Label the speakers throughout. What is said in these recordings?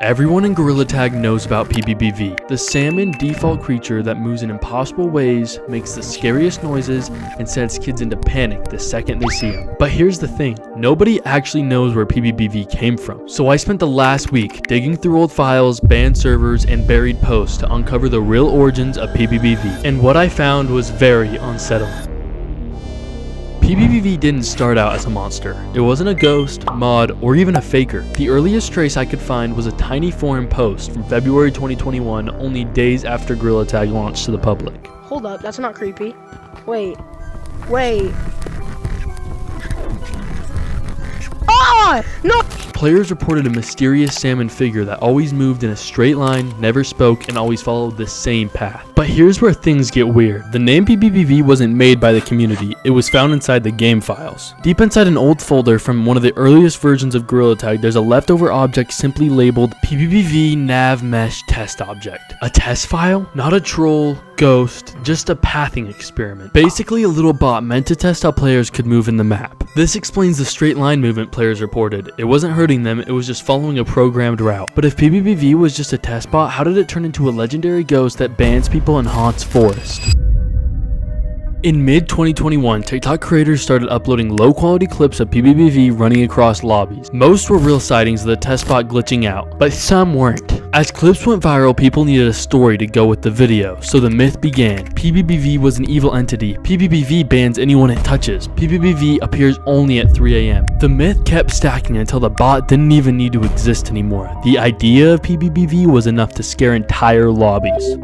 Speaker 1: Everyone in Gorilla Tag knows about PBBV, the salmon default creature that moves in impossible ways, makes the scariest noises, and sends kids into panic the second they see him. But here's the thing, nobody actually knows where PBBV came from. So I spent the last week digging through old files, banned servers, and buried posts to uncover the real origins of PBBV. And what I found was very unsettling. PBBV didn't start out as a monster. It wasn't a ghost, mod, or even a faker. The earliest trace I could find was a tiny forum post from February 2021, only days after Gorilla Tag launched to the public.
Speaker 2: Hold up, that's not creepy. Wait. Ah! No!
Speaker 1: Players reported a mysterious salmon figure that always moved in a straight line, never spoke, and always followed the same path. But here's where things get weird. The name PBBV wasn't made by the community, it was found inside the game files. Deep inside an old folder from one of the earliest versions of Gorilla Tag, there's a leftover object simply labeled PBBV nav mesh test object. A test file? Not a troll, ghost, just a pathing experiment. Basically a little bot meant to test how players could move in the map. This explains the straight line movement players reported. It wasn't hurting them, it was just following a programmed route. But if PBBV was just a test bot, how did it turn into a legendary ghost that bans people and haunts forest? In mid-2021, TikTok creators started uploading low-quality clips of PBBV running across lobbies. Most were real sightings of the test bot glitching out, but some weren't. As clips went viral, people needed a story to go with the video, so the myth began. PBBV was an evil entity. PBBV bans anyone it touches. PBBV appears only at 3 AM. The myth kept stacking until the bot didn't even need to exist anymore. The idea of PBBV was enough to scare entire lobbies.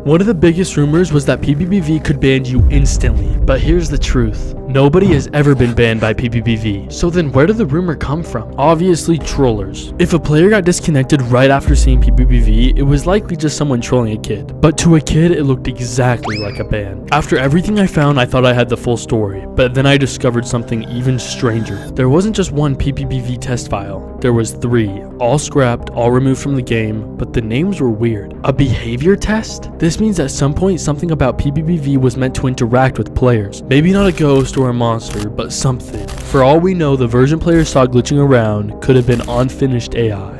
Speaker 1: One of the biggest rumors was that PBBV could ban you instantly, but here's the truth. Nobody has ever been banned by PBBV. So then where did the rumor come from? Obviously trollers. If a player got disconnected right after seeing PBBV, it was likely just someone trolling a kid. But to a kid, it looked exactly like a ban. After everything I found, I thought I had the full story, but then I discovered something even stranger. There wasn't just one PBBV test file. There was 3, all scrapped, all removed from the game, but the names were weird. A behavior test? This means at some point something about PBBV was meant to interact with players. Maybe not a ghost or a monster, but something. For all we know, the version players saw glitching around could have been unfinished AI.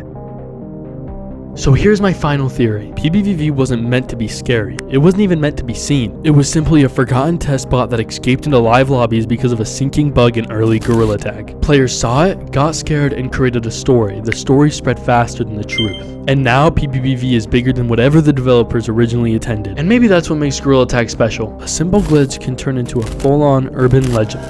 Speaker 1: So here's my final theory. PBBV wasn't meant to be scary. It wasn't even meant to be seen. It was simply a forgotten test bot that escaped into live lobbies because of a syncing bug in early Gorilla Tag. Players saw it, got scared, and created a story. The story spread faster than the truth. And now PBBV is bigger than whatever the developers originally intended. And maybe that's what makes Gorilla Tag special. A simple glitch can turn into a full-on urban legend.